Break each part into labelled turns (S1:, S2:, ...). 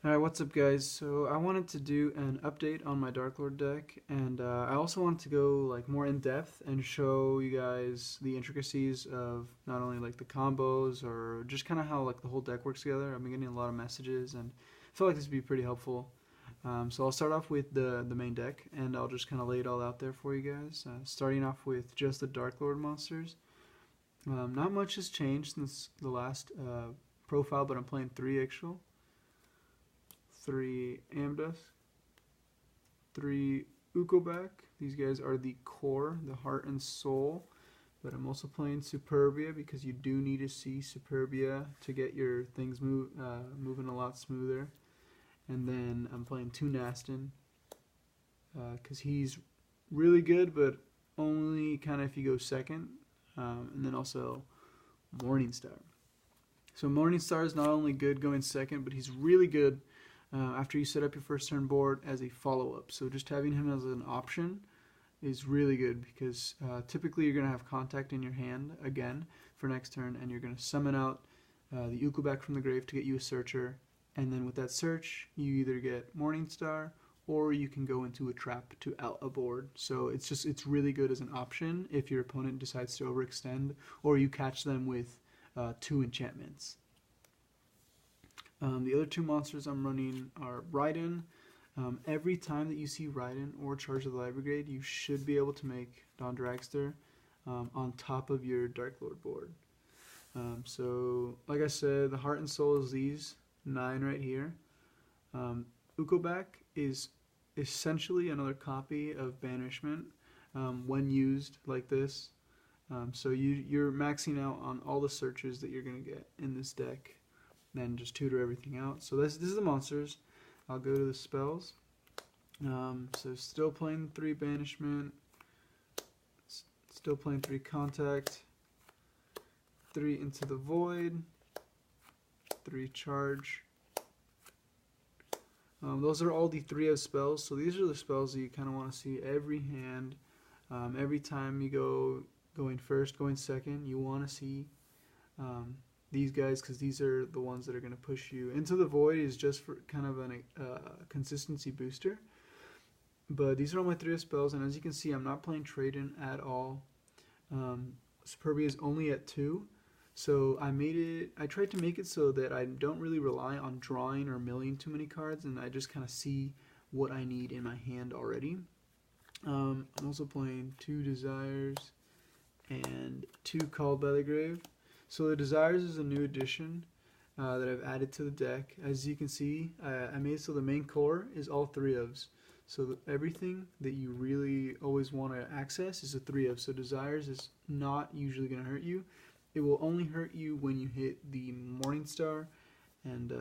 S1: Alright, what's up guys? So I wanted to do an update on my Darklord deck, and I also wanted to go like more in depth and show you guys the intricacies of not only like the combos or just kind of how like the whole deck works together. I've been getting a lot of messages and I feel like this would be pretty helpful. So I'll start off with the main deck, and I'll just kind of lay it all out there for you guys. Starting off with just the Darklord monsters. Not much has changed since the last profile, but I'm playing 3 actual. 3 Amdusk, 3 Ukobak. These guys are the core, the heart and soul. But I'm also playing Superbia because you do need to see Superbia to get your things moving a lot smoother. And then I'm playing 2 Nastin because he's really good, but only kind of if you go second. And then also Morningstar. So Morningstar is not only good going second, but he's really good after you set up your first turn board as a follow-up. So just having him as an option is really good because typically you're going to have contact in your hand again for next turn, and you're going to summon out the Ukobak from the grave to get you a searcher, and then with that search you either get Morningstar or you can go into a trap to out a board. So it's really good as an option if your opponent decides to overextend or you catch them with 2 enchantments. The other 2 monsters I'm running are Raiden. Every time that you see Raiden or Charge of the Light Brigade, you should be able to make Dawn Dragster on top of your Darklord board. So, like I said, the Heart and Soul is these 9 right here. Ukobak is essentially another copy of Banishment when used like this. So you're maxing out on all the searches that you're going to get in this deck. Then just tutor everything out. So this is the monsters. I'll go to the spells. So still playing 3 Banishment, still playing 3 Contact, 3 Into the Void, 3 Charge. Those are all the 3 of spells. So these are the spells that you kind of want to see every hand. Every time you going first, going second, you want to see these guys, because these are the ones that are going to push you. Into the Void is just for kind of a consistency booster. But these are all my 3 spells, and as you can see, I'm not playing Trade-In at all. Superbia is only at 2, so I tried to make it so that I don't really rely on drawing or milling too many cards, and I just kind of see what I need in my hand already. I'm also playing 2 Desires and 2 Called by the Grave. So the Desires is a new addition that I've added to the deck. As you can see, I made so the main core is all 3 ofs. So everything that you really always want to access is a 3 of. So Desires is not usually going to hurt you. It will only hurt you when you hit the Morningstar, and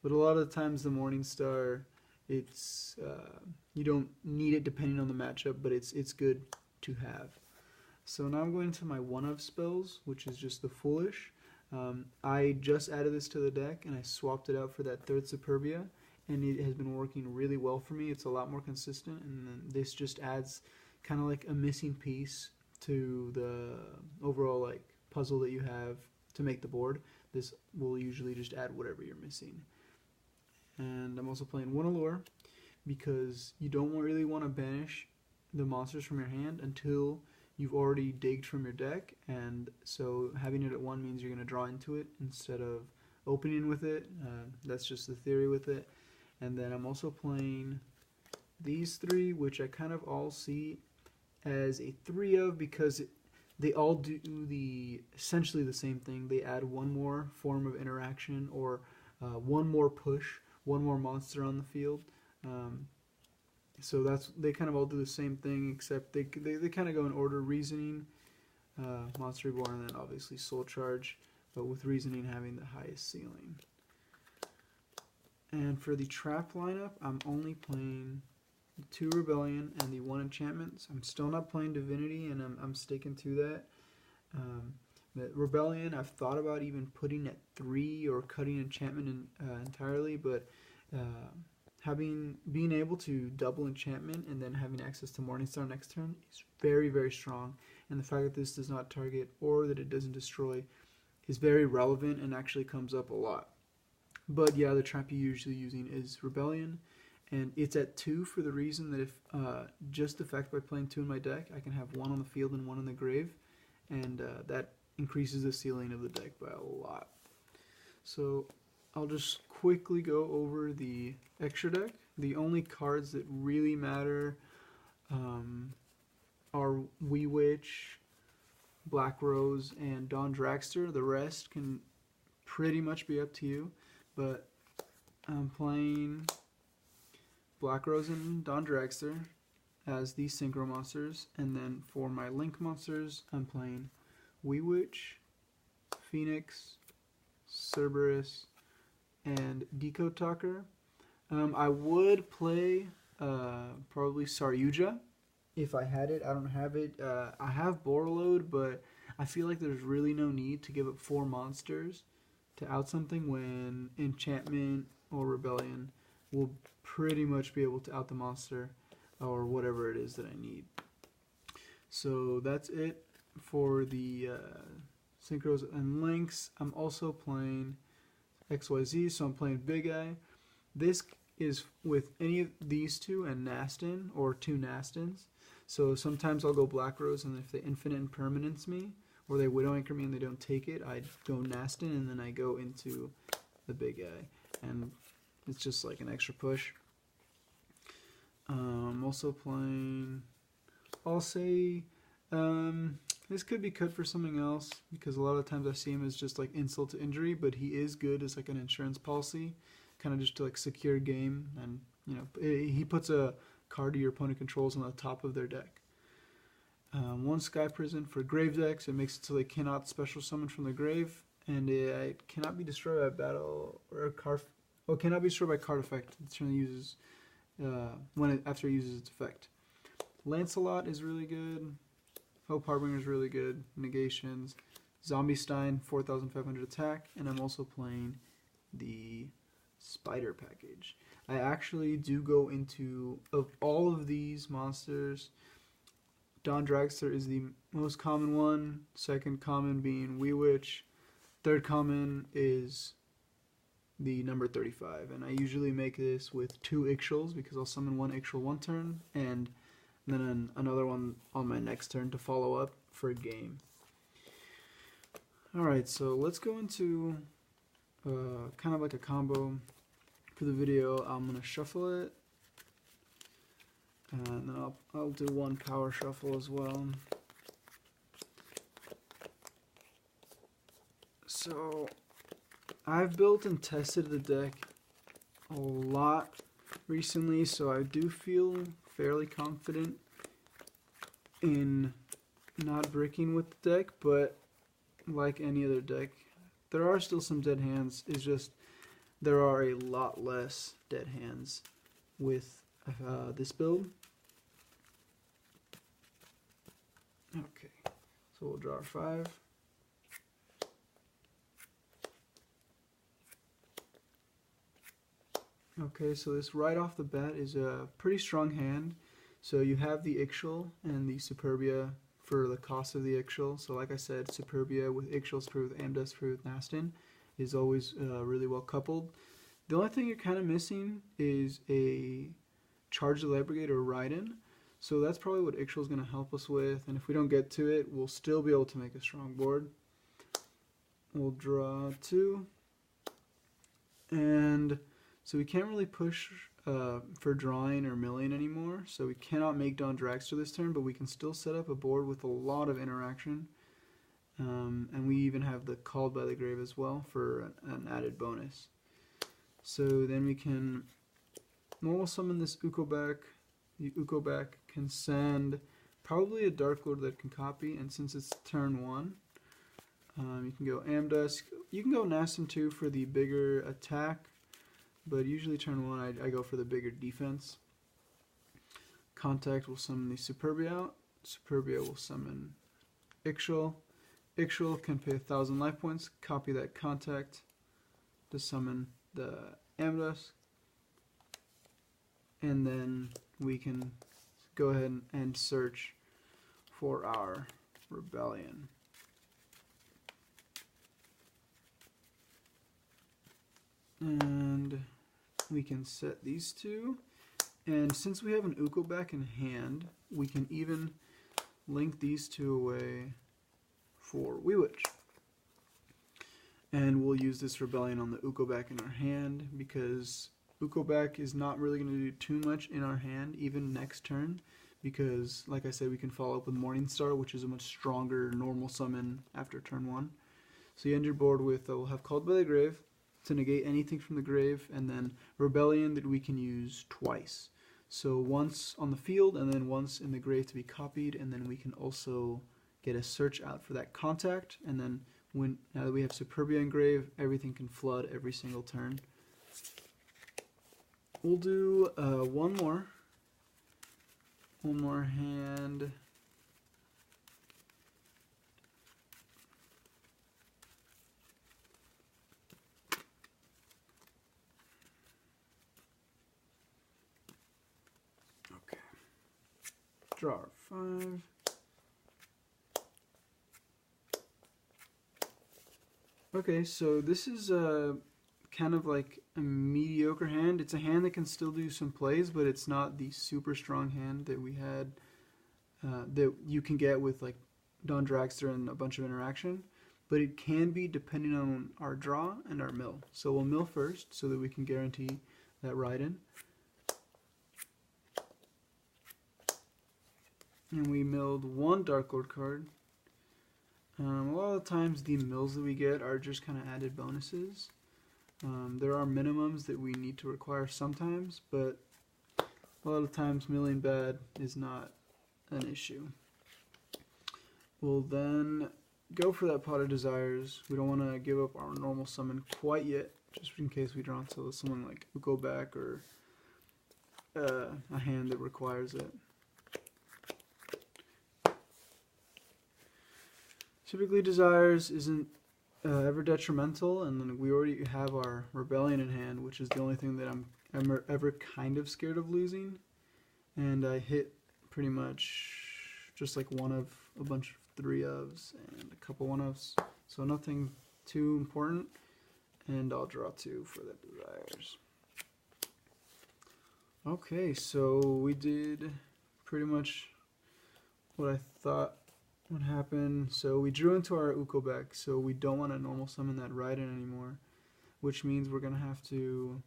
S1: but a lot of the times the Morningstar, it's you don't need it depending on the matchup, but it's good to have. So now I'm going to my 1 of spells, which is just the Foolish. I just added this to the deck, and I swapped it out for that 3rd Superbia, and it has been working really well for me. It's a lot more consistent, and then this just adds kind of like a missing piece to the overall like puzzle that you have to make the board. This will usually just add whatever you're missing. And I'm also playing 1 Allure because you don't really want to banish the monsters from your hand until you've already digged from your deck, and so having it at 1 means you're going to draw into it instead of opening with it. That's just the theory with it. And then I'm also playing these 3, which I kind of all see as a 3 of because they all do essentially the same thing. They add 1 more form of interaction, or 1 more push, 1 more monster on the field. So they kind of all do the same thing, except they kind of go in order: Reasoning, Monster Reborn, and then obviously Soul Charge, but with Reasoning having the highest ceiling. And for the trap lineup, I'm only playing 2 Rebellion and the 1 Enchantments. I'm still not playing Divinity, and I'm sticking to that. But Rebellion, I've thought about even putting at 3 or cutting Enchantment entirely, but being able to double enchantment and then having access to Morningstar next turn is very, very strong. And the fact that this does not target or that it doesn't destroy is very relevant and actually comes up a lot. But yeah, the trap you're usually using is Rebellion, and it's at 2 for the reason that if just the fact by playing 2 in my deck, I can have 1 on the field and 1 in the grave, and that increases the ceiling of the deck by a lot. So I'll just quickly go over the extra deck. The only cards that really matter are Wee Witch, Black Rose, and Dawn Dragster. The rest can pretty much be up to you, but I'm playing Black Rose and Dawn Dragster as the synchro monsters, and then for my link monsters, I'm playing Wee Witch, Phoenix, Cerberus, and Decode Talker. I would play probably Saryuja if I had it. I don't have it. I have Borreload, but I feel like there's really no need to give up 4 monsters to out something when Enchantment or Rebellion will pretty much be able to out the monster or whatever it is that I need. So that's it for the synchros and links. I'm also playing XYZ, so I'm playing Big Eye. This is with any of these two and Nastin, or 2 Nastins. So sometimes I'll go Black Rose, and if they infinite impermanence me, or they Widow Anchor me and they don't take it, I go Nastin, and then I go into the Big Eye. And it's just like an extra push. I'm also playing, I'll say, this could be cut for something else, because a lot of times I see him as just like insult to injury, but he is good as like an insurance policy, kind of just to like secure game, and you know, he puts a card your opponent controls on the top of their deck. 1 Sky Prison for grave decks. It makes it so they cannot special summon from the grave, and it cannot be destroyed by battle or card. Oh, cannot be destroyed by card effect. It certainly uses after it uses its effect. Lancelot is really good. Hope Harbinger is really good. Negations. Zombie Stein, 4,500 attack, and I'm also playing the Spider package. I actually do go into, of all of these monsters, Dawn Dragster is the most common one. Second common being Wee Witch. Third common is the number 35. And I usually make this with 2 Ixchels, because I'll summon 1 Ixchel 1 turn, and then another one on my next turn to follow up for a game. Alright, so let's go into kind of like a combo for the video. I'm going to shuffle it. And then I'll do 1 power shuffle as well. So I've built and tested the deck a lot recently, so I do feel fairly confident in not bricking with the deck, but like any other deck, there are still some dead hands. It's just there are a lot less dead hands with this build. Okay, so we'll draw our 5. Okay, so this right off the bat is a pretty strong hand. So you have the Ixchel and the Superbia for the cost of the Ixchel. So like I said, Superbia with Ixchel, Superbia with Amdust, Superbia with Nastin is always really well coupled. The only thing you're kind of missing is a Charge the Light Brigade or Raiden. So that's probably what Ixchel is going to help us with. And if we don't get to it, we'll still be able to make a strong board. We'll draw 2. And so we can't really push for drawing or milling anymore, so we cannot make Dawn Dragster this turn, but we can still set up a board with a lot of interaction. And we even have the Called by the Grave as well for an added bonus. So then we can normal summon this Ukobak. The Ukobak can send probably a Darklord that can copy, and since it's turn 1, you can go Amdust. You can go Nastin too for the bigger attack, but usually turn 1 I go for the bigger defense. Contact will summon the Superbia out. Superbia will summon Ixchel. Ixchel can pay 1,000 life points, copy that Contact to summon the Amdust, and then we can go ahead and search for our Rebellion. And we can set these two. And since we have an Ukoback in hand, we can even link these two away for Wewitch. And we'll use this Rebellion on the Ukoback in our hand, because Ukoback is not really going to do too much in our hand, even next turn, because, like I said, we can follow up with Morningstar, which is a much stronger normal summon after turn 1. So you end your board with, we'll have Called by the Grave to negate anything from the grave, and then Rebellion that we can use twice. So once on the field, and then once in the grave to be copied, and then we can also get a search out for that contact, and then now that we have Superbia and grave, everything can flood every single turn. We'll do one more hand. Okay. Draw 5. Okay, so this is kind of like a mediocre hand. It's a hand that can still do some plays, but it's not the super strong hand that we had, that you can get with like Don Dragster and a bunch of interaction. But it can be depending on our draw and our mill. So we'll mill first so that we can guarantee that ride-in. And we milled one Darklord card. A lot of times the mills that we get are just kind of added bonuses. There are minimums that we need to require sometimes, but a lot of times milling bad is not an issue. We'll then go for that Pot of Desires. We don't want to give up our normal summon quite yet, just in case we draw into someone like Ukoback or a hand that requires it. Typically Desires isn't ever detrimental, and then we already have our Rebellion in hand, which is the only thing that I'm ever kind of scared of losing. And I hit pretty much just like one of a bunch of 3-ofs and a couple 1-ofs, so nothing too important. And I'll draw 2 for the Desires. Okay, so we did pretty much what I thought would happen. So we drew into our Ukoback, so we don't want to normal summon that ride-in anymore, which means we're going to have to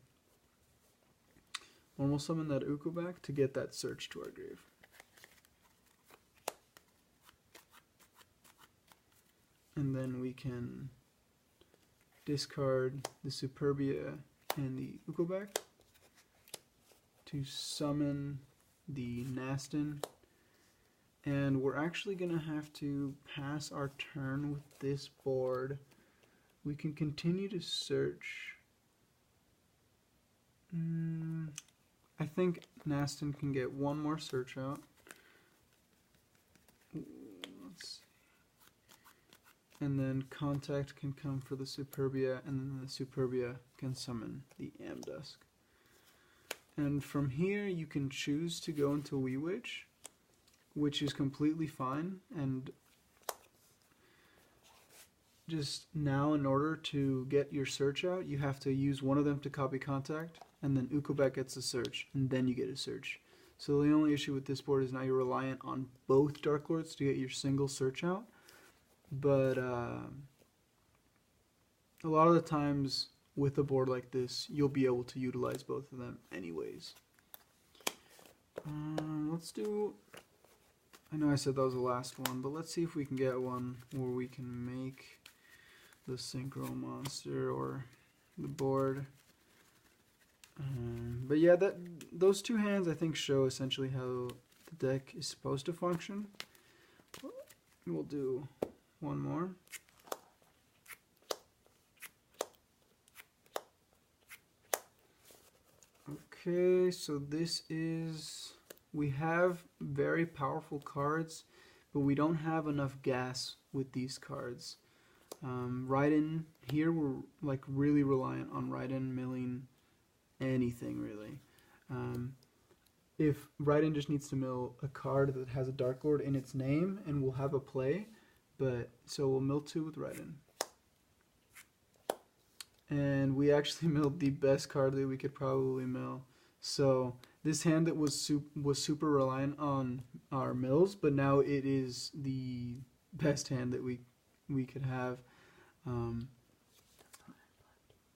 S1: normal summon that Ukoback to get that search to our grave. And then we can discard the Superbia and the Ukoback to summon the Nastin. And we're actually going to have to pass our turn with this board. We can continue to search. I think Nastin can get one more search out. Let's see. And then Contact can come for the Superbia, and then the Superbia can summon the Amdusk. And from here you can choose to go into Wewitch, which is completely fine, and just now in order to get your search out, you have to use one of them to copy Contact, and then Ukoback gets a search, and then you get a search. So the only issue with this board is now you're reliant on both Darklords to get your single search out, but a lot of the times with a board like this, you'll be able to utilize both of them anyways. Let's do... I know I said that was the last one, but let's see if we can get one where we can make the Synchro Monster or the board. But yeah, those two hands I think show essentially how the deck is supposed to function. We'll do one more. Okay, so this is... We have very powerful cards, but we don't have enough gas with these cards. Ride-in, here we're like really reliant on ride-in milling anything really. If Ride-in just needs to mill a card that has a Darklord in its name, and we'll have a play, but so we'll mill 2 with Ride-in. and we actually milled the best card that we could probably mill. So this hand that was super reliant on our mills, but now it is the best hand that we could have.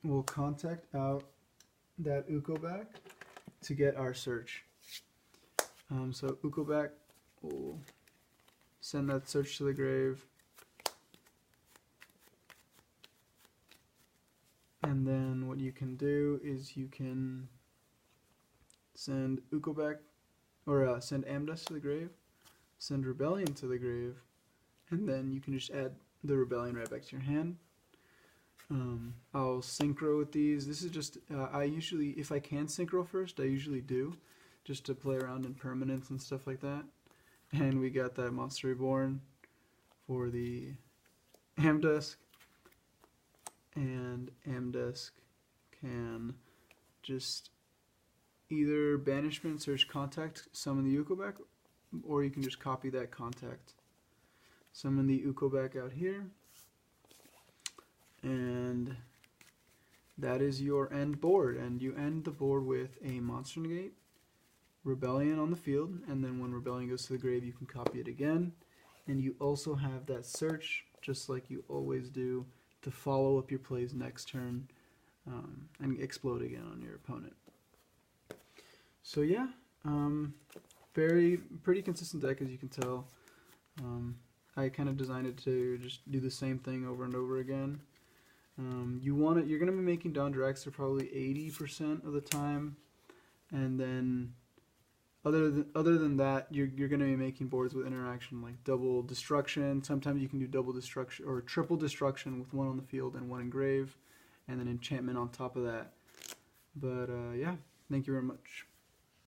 S1: We'll contact out that Ukobak to get our search. So Ukobak will send that search to the grave. And then what you can do is you can send Ukobak, or send Amdus to the grave, send Rebellion to the grave, and then you can just add the Rebellion right back to your hand. I'll synchro with these. This is just, I usually, if I can synchro first, I usually do, just to play around in permanence and stuff like that. And we got that Monster Reborn for the Amdusk, and Amdusk can just either banishment, search contact, summon the Ukobak, or you can just copy that contact. Summon the Ukobak out here, and that is your end board. And you end the board with a Monster Negate, Rebellion on the field, and then when Rebellion goes to the grave, you can copy it again. And you also have that search, just like you always do, to follow up your plays next turn and explode again on your opponent. So yeah, pretty consistent deck, as you can tell. I kind of designed it to just do the same thing over and over again. You're going to be making Dawn Dragster probably 80% of the time, and then other than that, you're going to be making boards with interaction like double destruction. Sometimes you can do double destruction or triple destruction with one on the field and one in grave, and then enchantment on top of that. But yeah, thank you very much.